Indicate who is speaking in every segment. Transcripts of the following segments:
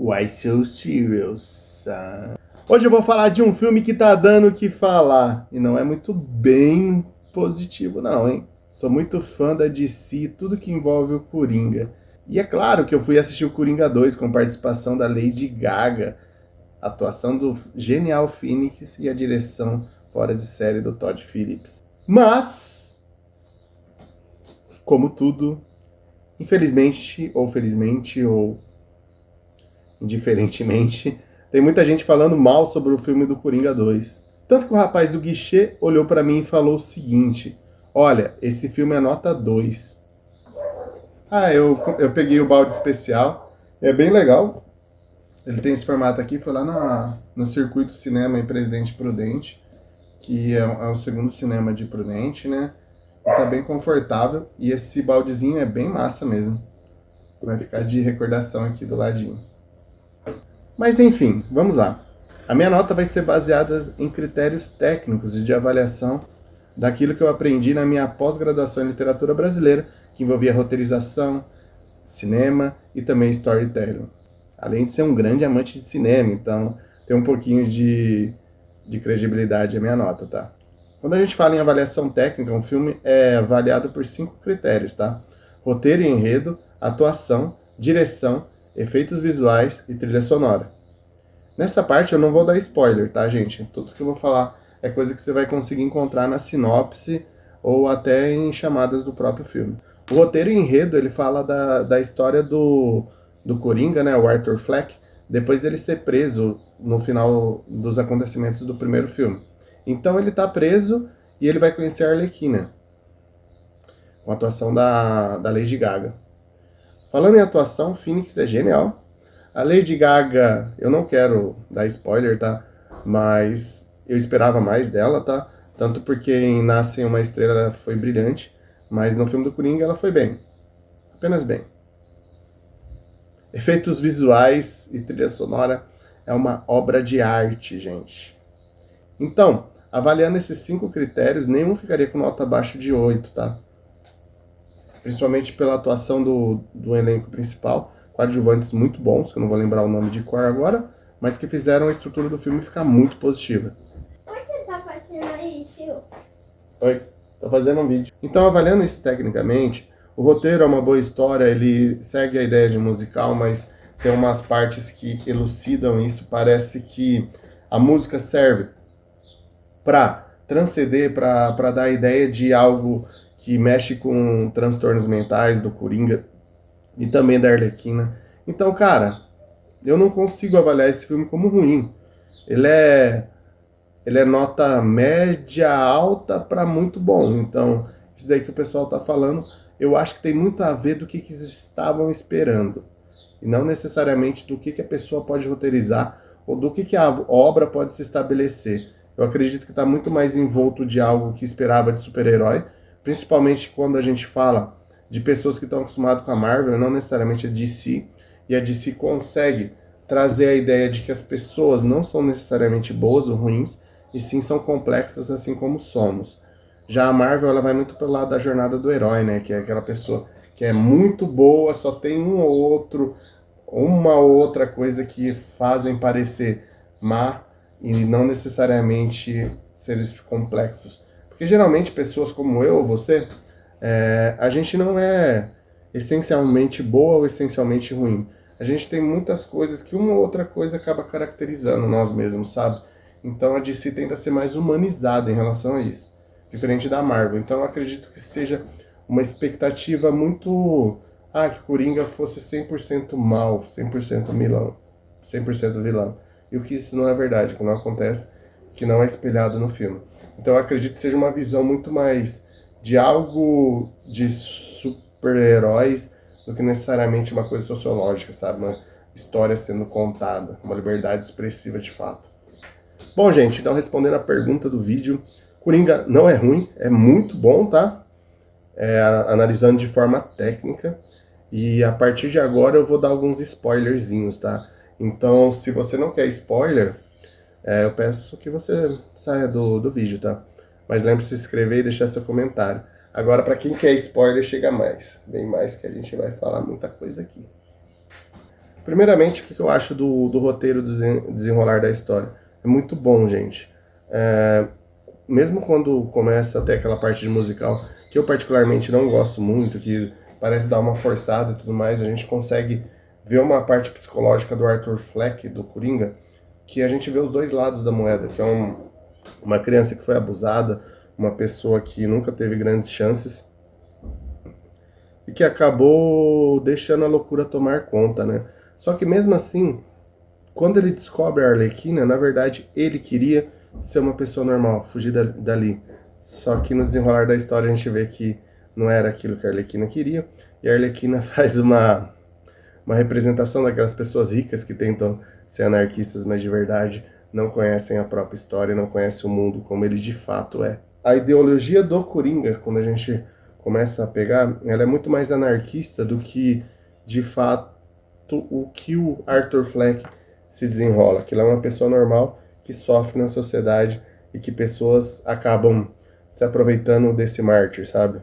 Speaker 1: Why so serious? Hoje eu vou falar de um filme que tá dando o que falar. E não é muito bem positivo não, hein? Sou muito fã da DC, tudo que envolve o Coringa. E é claro que eu fui assistir o Coringa 2 com participação da Lady Gaga, a atuação do genial Phoenix e a direção fora de série do Todd Phillips. Mas, como tudo, infelizmente, ou felizmente, ou indiferentemente, tem muita gente falando mal sobre o filme do Coringa 2. Tanto que o rapaz do guichê olhou pra mim e falou o seguinte: olha, esse filme é nota 2. Eu peguei o balde especial, é bem legal. Ele tem esse formato aqui, foi lá no Circuito Cinema em Presidente Prudente, que é o segundo cinema de Prudente, né? E tá bem confortável e esse baldezinho é bem massa mesmo. Vai ficar de recordação aqui do ladinho. Mas enfim, vamos lá. A minha nota vai ser baseada em critérios técnicos e de avaliação daquilo que eu aprendi na minha pós-graduação em literatura brasileira, que envolvia roteirização, cinema e também storytelling. Além de ser um grande amante de cinema, então tem um pouquinho de credibilidade a minha nota, tá? Quando a gente fala em avaliação técnica, um filme é avaliado por 5 critérios, tá? Roteiro e enredo, atuação, direção, efeitos visuais e trilha sonora. Nessa parte eu não vou dar spoiler, tá, gente? Tudo que eu vou falar é coisa que você vai conseguir encontrar na sinopse ou até em chamadas do próprio filme. O roteiro e enredo, ele fala da história do Coringa, né, o Arthur Fleck, depois dele ser preso no final dos acontecimentos do primeiro filme. Então ele tá preso e ele vai conhecer a Arlequina, com a atuação da Lady Gaga. Falando em atuação, Phoenix é genial. A Lady Gaga, eu não quero dar spoiler, tá? Mas eu esperava mais dela, tá? Tanto porque em Nasce uma Estrela ela foi brilhante, mas no filme do Coringa ela foi bem. Apenas bem. Efeitos visuais e trilha sonora é uma obra de arte, gente. Então, avaliando esses 5 critérios, nenhum ficaria com nota abaixo de 8, tá? Principalmente pela atuação do elenco principal, coadjuvantes muito bons, que eu não vou lembrar o nome de cor agora, mas que fizeram a estrutura do filme ficar muito positiva.
Speaker 2: Por que tá fazendo isso?
Speaker 1: Oi, tô fazendo um vídeo. Então, avaliando isso tecnicamente, o roteiro é uma boa história, ele segue a ideia de musical, mas tem umas partes que elucidam isso. Parece que a música serve para transcender, para dar a ideia de algo que mexe com transtornos mentais do Coringa e também da Arlequina. Então, cara, eu não consigo avaliar esse filme como ruim. Ele é nota média alta para muito bom. Então, isso daí que o pessoal tá falando, eu acho que tem muito a ver do que eles estavam esperando. E não necessariamente do que a pessoa pode roteirizar ou do que a obra pode se estabelecer. Eu acredito que está muito mais envolto de algo que esperava de super-herói, principalmente quando a gente fala de pessoas que estão acostumadas com a Marvel, não necessariamente a DC, e a DC consegue trazer a ideia de que as pessoas não são necessariamente boas ou ruins, e sim são complexas assim como somos. Já a Marvel, ela vai muito pelo lado da jornada do herói, né? Que é aquela pessoa que é muito boa, só tem uma ou outra coisa que fazem parecer má e não necessariamente seres complexos. Porque geralmente pessoas como eu ou você, a gente não é essencialmente boa ou essencialmente ruim. A gente tem muitas coisas que uma ou outra coisa acaba caracterizando nós mesmos, sabe? Então a DC tenta ser mais humanizada em relação a isso, diferente da Marvel. Então eu acredito que seja uma expectativa muito... que o Coringa fosse 100% mal, 100% vilão, 100% vilão. E o que isso não é verdade, que não acontece, que não é espelhado no filme. Então eu acredito que seja uma visão muito mais de algo de super-heróis do que necessariamente uma coisa sociológica, sabe? Uma história sendo contada, uma liberdade expressiva de fato. Bom, gente, então respondendo a pergunta do vídeo, Coringa não é ruim, é muito bom, tá? Analisando de forma técnica. E a partir de agora eu vou dar alguns spoilerzinhos, tá? Então, se você não quer spoiler, eu peço que você saia do vídeo, tá? Mas lembre-se de se inscrever e deixar seu comentário. Agora, para quem quer spoiler, chega mais. Bem mais que a gente vai falar muita coisa aqui. Primeiramente, o que eu acho do roteiro do desenrolar da história? É muito bom, gente. Mesmo quando começa até aquela parte de musical, que eu particularmente não gosto muito, que parece dar uma forçada e tudo mais, a gente consegue ver uma parte psicológica do Arthur Fleck, do Coringa, que a gente vê os dois lados da moeda, que é uma criança que foi abusada, uma pessoa que nunca teve grandes chances e que acabou deixando a loucura tomar conta, né? Só que mesmo assim, quando ele descobre a Arlequina, na verdade ele queria ser uma pessoa normal, fugir dali. Só que no desenrolar da história a gente vê que não era aquilo que a Arlequina queria, e a Arlequina faz uma representação daquelas pessoas ricas que tentam ser anarquistas, mas de verdade não conhecem a própria história, não conhecem o mundo como ele de fato é. A ideologia do Coringa, quando a gente começa a pegar, ela é muito mais anarquista do que de fato o que o Arthur Fleck se desenrola, que ele é uma pessoa normal que sofre na sociedade e que pessoas acabam se aproveitando desse mártir, sabe?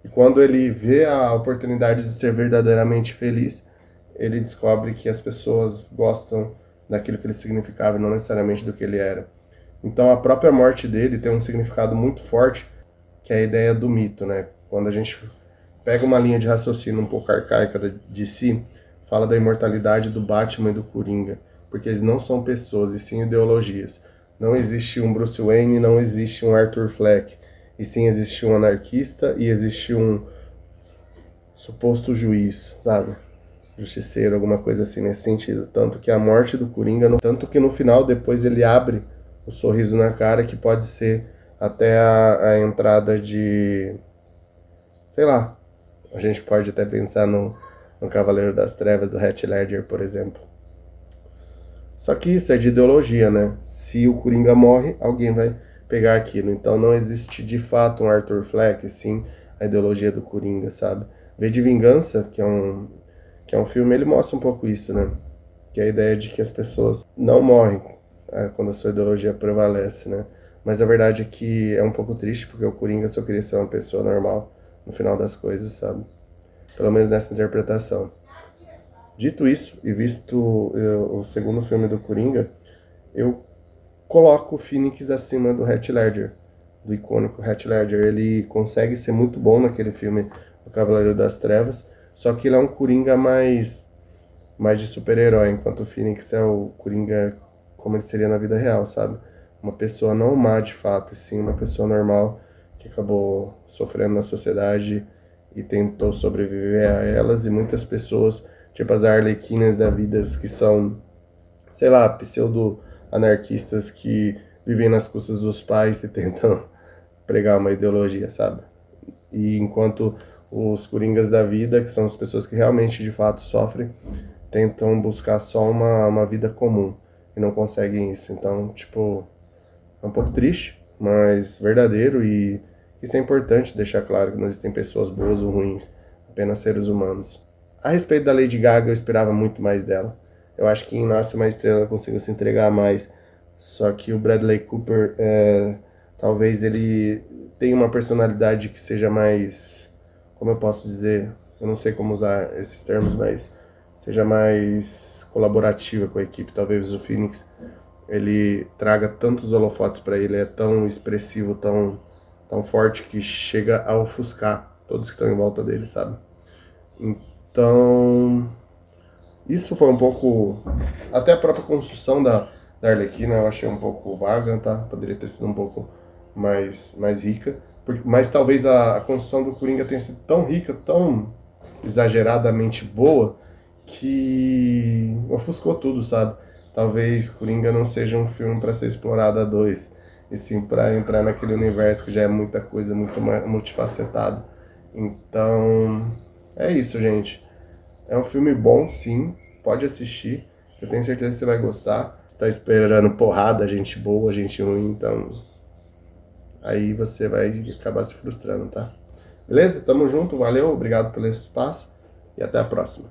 Speaker 1: E quando ele vê a oportunidade de ser verdadeiramente feliz, ele descobre que as pessoas gostam daquilo que ele significava e não necessariamente do que ele era. Então a própria morte dele tem um significado muito forte, que é a ideia do mito, né? Quando a gente pega uma linha de raciocínio um pouco arcaica de si, fala da imortalidade do Batman e do Coringa, porque eles não são pessoas, e sim ideologias. Não existe um Bruce Wayne, não existe um Arthur Fleck, e sim existe um anarquista e existe um suposto juiz, sabe? Justiceiro, alguma coisa assim nesse sentido. Tanto que a morte do Coringa, tanto que no final depois ele abre o sorriso na cara, que pode ser até a entrada de, sei lá, a gente pode até pensar no Cavaleiro das Trevas do Heath Ledger, por exemplo. Só que isso é de ideologia, né? Se o Coringa morre, alguém vai pegar aquilo. Então não existe de fato um Arthur Fleck, sim a ideologia do Coringa, sabe? V de Vingança, que é um filme, ele mostra um pouco isso, né? Que é a ideia de que as pessoas não morrem quando a sua ideologia prevalece, né? Mas a verdade é que é um pouco triste, porque o Coringa só queria ser uma pessoa normal no final das coisas, sabe? Pelo menos nessa interpretação. Dito isso, e visto o segundo filme do Coringa, eu coloco o Phoenix acima do Heath Ledger, do icônico Heath Ledger. Ele consegue ser muito bom naquele filme O Cavaleiro das Trevas, só que ele é um Coringa mais de super-herói, enquanto o Phoenix é o Coringa como ele seria na vida real, sabe? Uma pessoa não má de fato, e sim uma pessoa normal que acabou sofrendo na sociedade e tentou sobreviver a elas, e muitas pessoas, tipo as arlequinas da vida, que são, sei lá, pseudo-anarquistas que vivem nas custas dos pais e tentam pregar uma ideologia, sabe? E enquanto os coringas da vida, que são as pessoas que realmente de fato sofrem, tentam buscar só uma vida comum e não conseguem isso. Então, tipo, é um pouco triste, mas verdadeiro, e isso é importante deixar claro que não existem pessoas boas ou ruins, apenas seres humanos. A respeito da Lady Gaga, eu esperava muito mais dela. Eu acho que em Nasce Uma Estrela conseguiu se entregar mais, só que o Bradley Cooper, talvez ele tenha uma personalidade que seja mais, como eu posso dizer, eu não sei como usar esses termos, mas seja mais colaborativa com a equipe. Talvez o Phoenix ele traga tantos holofotes para ele, é tão expressivo, tão forte, que chega a ofuscar todos que estão em volta dele, sabe? Então, isso foi um pouco, até a própria construção da Arlequina eu achei um pouco vaga, tá? Poderia ter sido um pouco mais rica, mas talvez a construção do Coringa tenha sido tão rica, tão exageradamente boa, que ofuscou tudo, sabe? Talvez Coringa não seja um filme para ser explorado a dois, e sim para entrar naquele universo que já é muita coisa, muito multifacetado. Então, é isso, gente. É um filme bom, sim. Pode assistir. Eu tenho certeza que você vai gostar. Você tá esperando porrada, gente boa, gente ruim, então aí você vai acabar se frustrando, tá? Beleza? Tamo junto, valeu, obrigado pelo espaço e até a próxima.